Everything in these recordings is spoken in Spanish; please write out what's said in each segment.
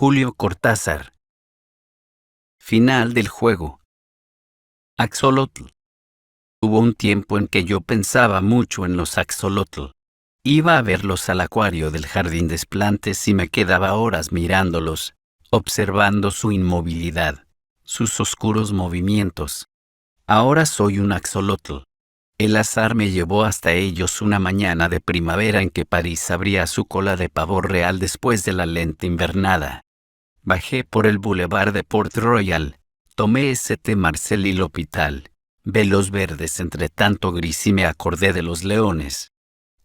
Julio Cortázar. Final del juego. Axolotl. Hubo un tiempo en que yo pensaba mucho en los axolotl. Iba a verlos al acuario del Jardín de Plantes y me quedaba horas mirándolos, observando su inmovilidad, sus oscuros movimientos. Ahora soy un axolotl. El azar me llevó hasta ellos una mañana de primavera en que París abría su cola de pavo real después de la lenta invernada. Bajé por el boulevard de Port Royal, tomé St. Marcel y l'Hôpital, vi los verdes entre tanto gris y me acordé de los leones.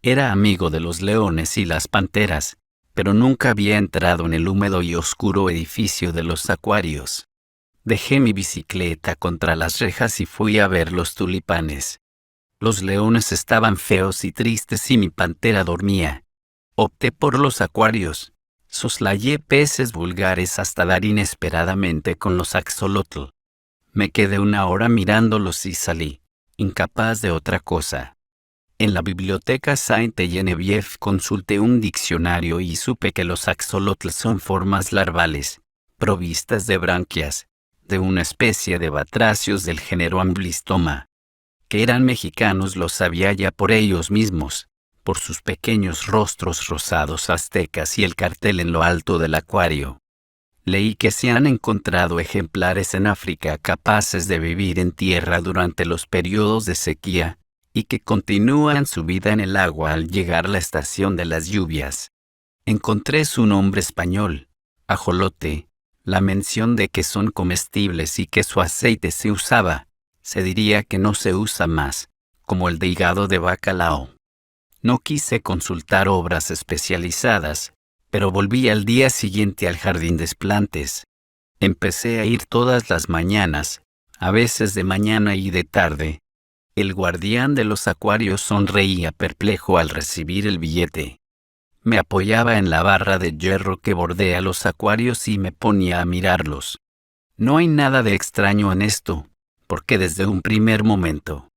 Era amigo de los leones y las panteras, pero nunca había entrado en el húmedo y oscuro edificio de los acuarios. Dejé mi bicicleta contra las rejas y fui a ver los tulipanes. Los leones estaban feos y tristes y mi pantera dormía. Opté por los acuarios. Soslayé peces vulgares hasta dar inesperadamente con los axolotl. Me quedé una hora mirándolos y salí, incapaz de otra cosa. En la biblioteca Sainte-Geneviève consulté un diccionario y supe que los axolotl son formas larvales, provistas de branquias, de una especie de batracios del género Amblystoma. Que eran mexicanos lo sabía ya por ellos mismos, por sus pequeños rostros rosados aztecas y el cartel en lo alto del acuario. Leí que se han encontrado ejemplares en África capaces de vivir en tierra durante los periodos de sequía, y que continúan su vida en el agua al llegar la estación de las lluvias. Encontré su nombre español, ajolote, la mención de que son comestibles y que su aceite se usaba. Se diría que no se usa más, como el de hígado de bacalao. No quise consultar obras especializadas, pero volví al día siguiente al Jardín de Plantes. Empecé a ir todas las mañanas, a veces de mañana y de tarde. El guardián de los acuarios sonreía perplejo al recibir el billete. Me apoyaba en la barra de hierro que bordea los acuarios y me ponía a mirarlos. No hay nada de extraño en esto, porque desde un primer momento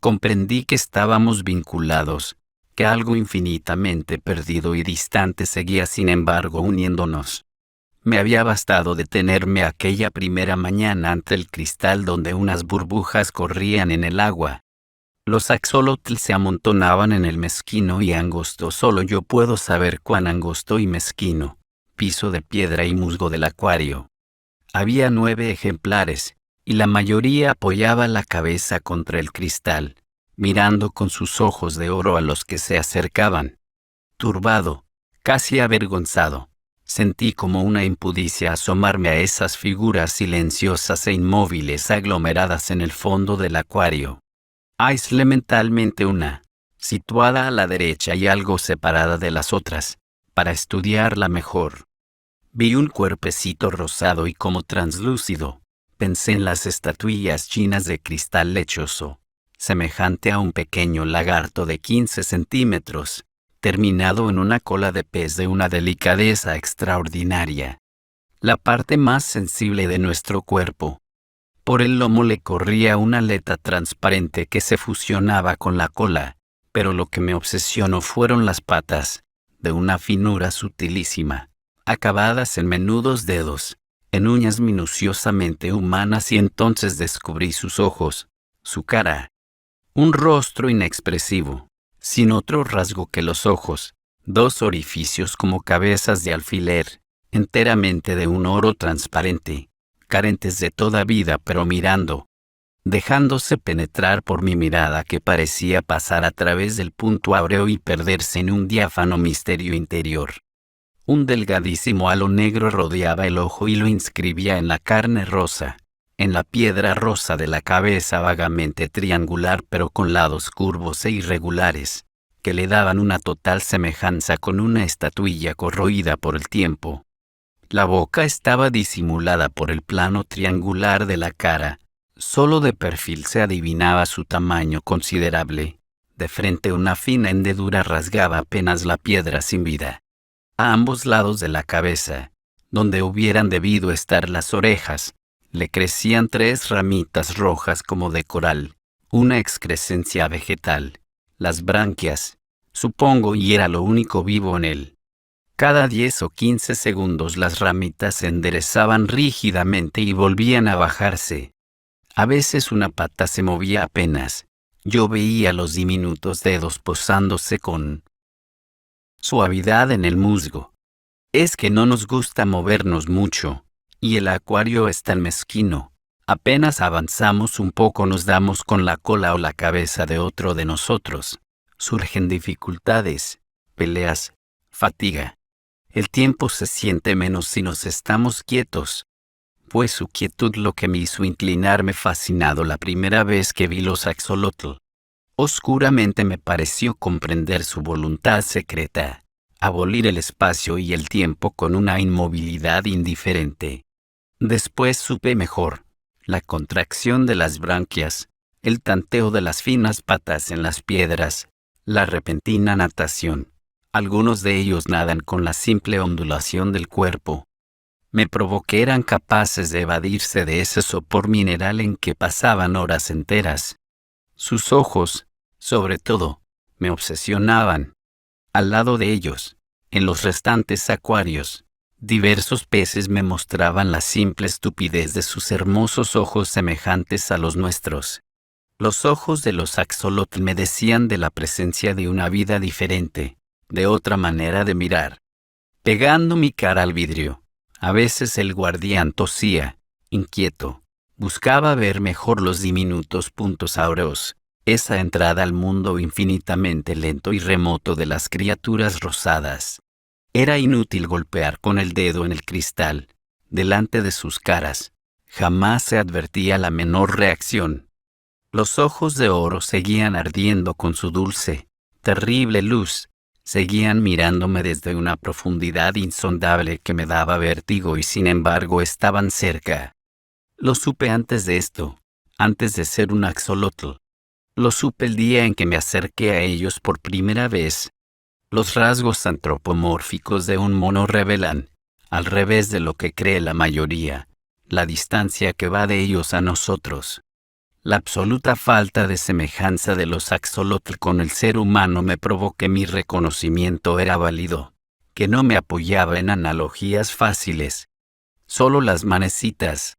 comprendí que estábamos vinculados, que algo infinitamente perdido y distante seguía sin embargo uniéndonos. Me había bastado detenerme aquella primera mañana ante el cristal donde unas burbujas corrían en el agua. Los axolotl se amontonaban en el mezquino y angosto, solo yo puedo saber cuán angosto y mezquino, piso de piedra y musgo del acuario. Había 9 ejemplares, y la mayoría apoyaba la cabeza contra el cristal, mirando con sus ojos de oro a los que se acercaban. Turbado, casi avergonzado, sentí como una impudicia asomarme a esas figuras silenciosas e inmóviles aglomeradas en el fondo del acuario. Aislé mentalmente una, situada a la derecha y algo separada de las otras, para estudiarla mejor. Vi un cuerpecito rosado y como translúcido. Pensé en las estatuillas chinas de cristal lechoso, semejante a un pequeño lagarto de 15 centímetros, terminado en una cola de pez de una delicadeza extraordinaria. La parte más sensible de nuestro cuerpo. Por el lomo le corría una aleta transparente que se fusionaba con la cola, pero lo que me obsesionó fueron las patas, de una finura sutilísima, acabadas en menudos dedos, en uñas minuciosamente humanas, y entonces descubrí sus ojos, su cara. Un rostro inexpresivo, sin otro rasgo que los ojos, 2 orificios como cabezas de alfiler, enteramente de un oro transparente, carentes de toda vida pero mirando, dejándose penetrar por mi mirada que parecía pasar a través del punto áureo y perderse en un diáfano misterio interior. Un delgadísimo halo negro rodeaba el ojo y lo inscribía en la carne rosa, en la piedra rosa de la cabeza vagamente triangular pero con lados curvos e irregulares, que le daban una total semejanza con una estatuilla corroída por el tiempo. La boca estaba disimulada por el plano triangular de la cara, solo de perfil se adivinaba su tamaño considerable, de frente una fina hendedura rasgaba apenas la piedra sin vida. A ambos lados de la cabeza, donde hubieran debido estar las orejas, le crecían 3 ramitas rojas como de coral, una excrescencia vegetal, las branquias, supongo, y era lo único vivo en él. Cada 10 o 15 segundos las ramitas se enderezaban rígidamente y volvían a bajarse. A veces una pata se movía apenas. Yo veía los diminutos dedos posándose con suavidad en el musgo. Es que no nos gusta movernos mucho, y el acuario es tan mezquino. Apenas avanzamos un poco nos damos con la cola o la cabeza de otro de nosotros. Surgen dificultades, peleas, fatiga. El tiempo se siente menos si nos estamos quietos. Fue su quietud lo que me hizo inclinarme fascinado la primera vez que vi los axolotl. Oscuramente me pareció comprender su voluntad secreta, abolir el espacio y el tiempo con una inmovilidad indiferente. Después supe mejor, la contracción de las branquias, el tanteo de las finas patas en las piedras, la repentina natación. Algunos de ellos nadan con la simple ondulación del cuerpo. Me probó que eran capaces de evadirse de ese sopor mineral en que pasaban horas enteras. Sus ojos, sobre todo, me obsesionaban. Al lado de ellos, en los restantes acuarios, diversos peces me mostraban la simple estupidez de sus hermosos ojos semejantes a los nuestros. Los ojos de los axolotl me decían de la presencia de una vida diferente, de otra manera de mirar. Pegando mi cara al vidrio, a veces el guardián tosía, inquieto, buscaba ver mejor los diminutos puntos áureos, esa entrada al mundo infinitamente lento y remoto de las criaturas rosadas. Era inútil golpear con el dedo en el cristal, delante de sus caras. Jamás se advertía la menor reacción. Los ojos de oro seguían ardiendo con su dulce, terrible luz. Seguían mirándome desde una profundidad insondable que me daba vértigo y sin embargo estaban cerca. Lo supe antes de esto, antes de ser un axolotl. Lo supe el día en que me acerqué a ellos por primera vez. Los rasgos antropomórficos de un mono revelan, al revés de lo que cree la mayoría, la distancia que va de ellos a nosotros. La absoluta falta de semejanza de los axolotl con el ser humano me probó que mi reconocimiento era válido, que no me apoyaba en analogías fáciles. Solo las manecitas.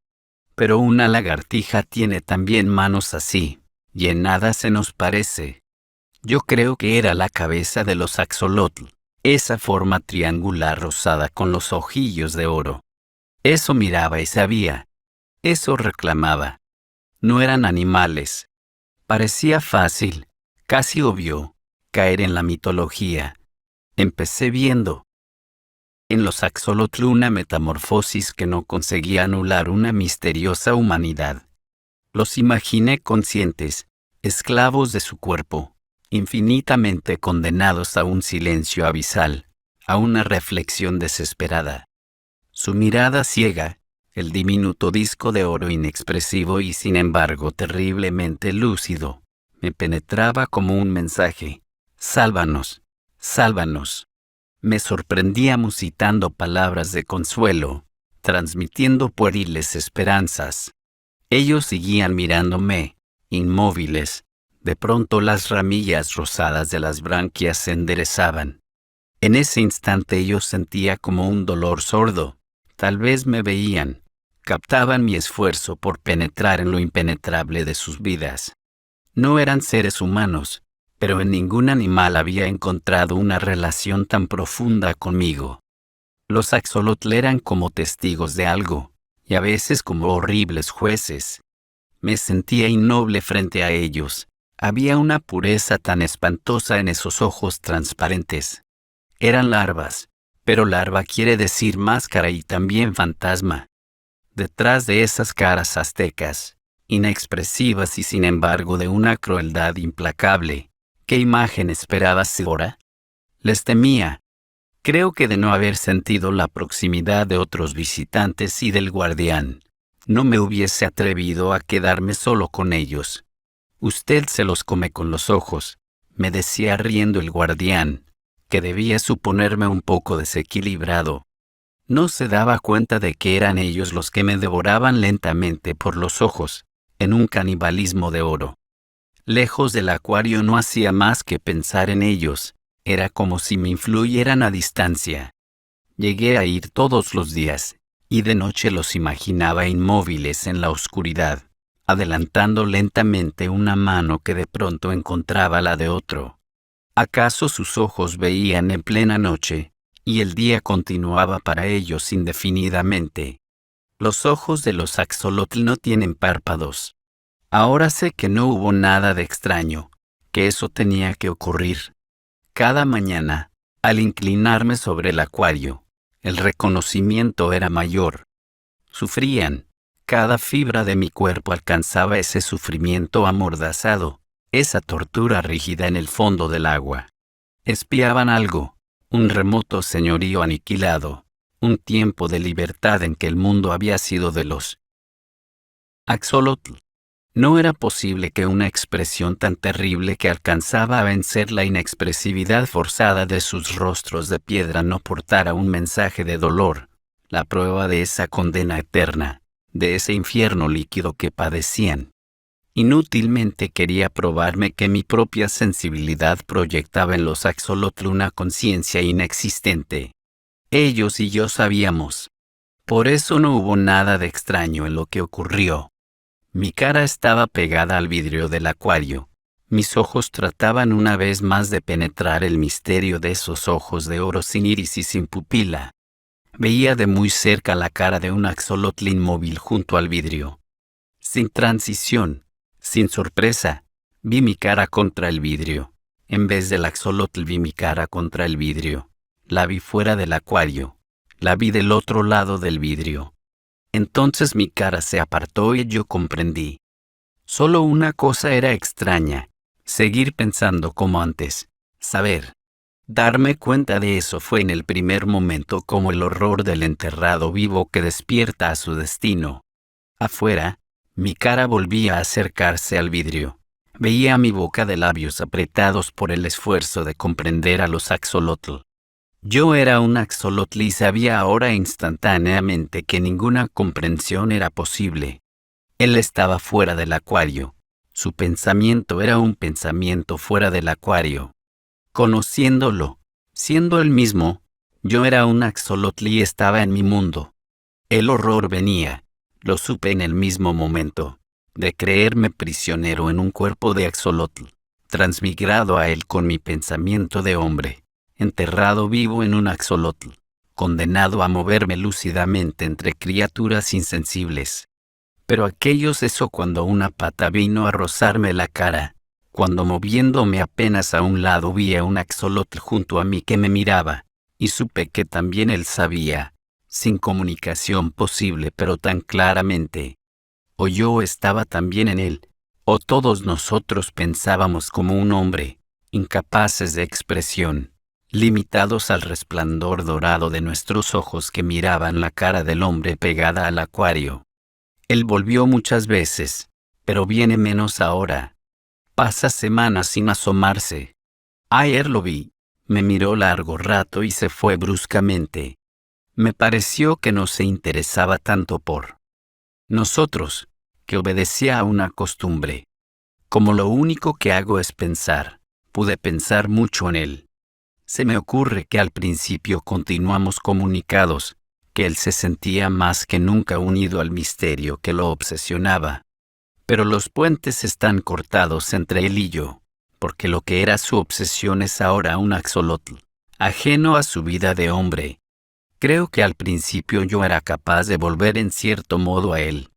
Pero una lagartija tiene también manos así, y en nada se nos parece. Yo creo que era la cabeza de los axolotl, esa forma triangular rosada con los ojillos de oro. Eso miraba y sabía. Eso reclamaba. No eran animales. Parecía fácil, casi obvio, caer en la mitología. Empecé viendo en los axolotl una metamorfosis que no conseguía anular una misteriosa humanidad. Los imaginé conscientes, esclavos de su cuerpo, infinitamente condenados a un silencio abisal, a una reflexión desesperada. Su mirada ciega, el diminuto disco de oro inexpresivo y sin embargo terriblemente lúcido, me penetraba como un mensaje. ¡Sálvanos! ¡Sálvanos! Me sorprendía musitando palabras de consuelo, transmitiendo pueriles esperanzas. Ellos seguían mirándome, inmóviles. De pronto las ramillas rosadas de las branquias se enderezaban. En ese instante yo sentía como un dolor sordo. Tal vez me veían. Captaban mi esfuerzo por penetrar en lo impenetrable de sus vidas. No eran seres humanos, pero en ningún animal había encontrado una relación tan profunda conmigo. Los axolotl eran como testigos de algo, y a veces como horribles jueces. Me sentía innoble frente a ellos. Había una pureza tan espantosa en esos ojos transparentes. Eran larvas, pero larva quiere decir máscara y también fantasma. Detrás de esas caras aztecas, inexpresivas y sin embargo de una crueldad implacable, ¿qué imagen esperabas ahora? Les temía. Creo que de no haber sentido la proximidad de otros visitantes y del guardián, no me hubiese atrevido a quedarme solo con ellos. Usted se los come con los ojos, me decía riendo el guardián, que debía suponerme un poco desequilibrado. No se daba cuenta de que eran ellos los que me devoraban lentamente por los ojos, en un canibalismo de oro. Lejos del acuario no hacía más que pensar en ellos, era como si me influyeran a distancia. Llegué a ir todos los días, y de noche los imaginaba inmóviles en la oscuridad, adelantando lentamente una mano que de pronto encontraba la de otro. ¿Acaso sus ojos veían en plena noche, y el día continuaba para ellos indefinidamente? Los ojos de los axolotl no tienen párpados. Ahora sé que no hubo nada de extraño, que eso tenía que ocurrir. Cada mañana, al inclinarme sobre el acuario, el reconocimiento era mayor. Sufrían. Cada fibra de mi cuerpo alcanzaba ese sufrimiento amordazado, esa tortura rígida en el fondo del agua. Espiaban algo, un remoto señorío aniquilado, un tiempo de libertad en que el mundo había sido de los axolotl. No era posible que una expresión tan terrible que alcanzaba a vencer la inexpresividad forzada de sus rostros de piedra no portara un mensaje de dolor, la prueba de esa condena eterna, de ese infierno líquido que padecían. Inútilmente quería probarme que mi propia sensibilidad proyectaba en los axolotl una conciencia inexistente. Ellos y yo sabíamos. Por eso no hubo nada de extraño en lo que ocurrió. Mi cara estaba pegada al vidrio del acuario. Mis ojos trataban una vez más de penetrar el misterio de esos ojos de oro sin iris y sin pupila. Veía de muy cerca la cara de un axolotl inmóvil junto al vidrio. Sin transición, sin sorpresa, vi mi cara contra el vidrio. En vez del axolotl vi mi cara contra el vidrio. La vi fuera del acuario. La vi del otro lado del vidrio. Entonces mi cara se apartó y yo comprendí. Solo una cosa era extraña, seguir pensando como antes, saber. Darme cuenta de eso fue en el primer momento como el horror del enterrado vivo que despierta a su destino. Afuera, mi cara volvía a acercarse al vidrio. Veía mi boca de labios apretados por el esfuerzo de comprender a los axolotl. Yo era un axolotl y sabía ahora instantáneamente que ninguna comprensión era posible. Él estaba fuera del acuario. Su pensamiento era un pensamiento fuera del acuario. Conociéndolo, siendo él mismo, yo era un axolotl y estaba en mi mundo. El horror venía, lo supe en el mismo momento, de creerme prisionero en un cuerpo de axolotl, transmigrado a él con mi pensamiento de hombre. Enterrado vivo en un axolotl, condenado a moverme lúcidamente entre criaturas insensibles. Pero aquello cesó cuando una pata vino a rozarme la cara, cuando moviéndome apenas a un lado vi a un axolotl junto a mí que me miraba, y supe que también él sabía, sin comunicación posible pero tan claramente. O yo estaba también en él, o todos nosotros pensábamos como un hombre, incapaces de expresión. Limitados al resplandor dorado de nuestros ojos que miraban la cara del hombre pegada al acuario. Él volvió muchas veces, pero viene menos ahora. Pasa semanas sin asomarse. Ayer lo vi, me miró largo rato y se fue bruscamente. Me pareció que no se interesaba tanto por nosotros, que obedecía a una costumbre. Como lo único que hago es pensar, pude pensar mucho en él. Se me ocurre que al principio continuamos comunicados, que él se sentía más que nunca unido al misterio que lo obsesionaba. Pero los puentes están cortados entre él y yo, porque lo que era su obsesión es ahora un axolotl, ajeno a su vida de hombre. Creo que al principio yo era capaz de volver en cierto modo a él,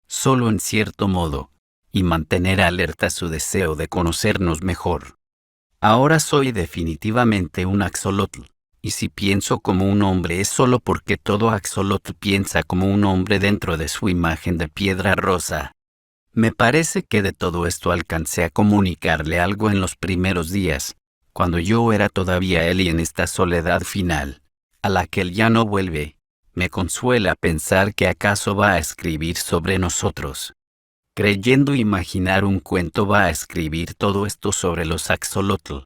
solo en cierto modo, y mantener alerta su deseo de conocernos mejor. Ahora soy definitivamente un axolotl, y si pienso como un hombre es solo porque todo axolotl piensa como un hombre dentro de su imagen de piedra rosa. Me parece que de todo esto alcancé a comunicarle algo en los primeros días, cuando yo era todavía él y en esta soledad final, a la que él ya no vuelve, me consuela pensar que acaso va a escribir sobre nosotros. Creyendo imaginar un cuento va a escribir todo esto sobre los axolotl.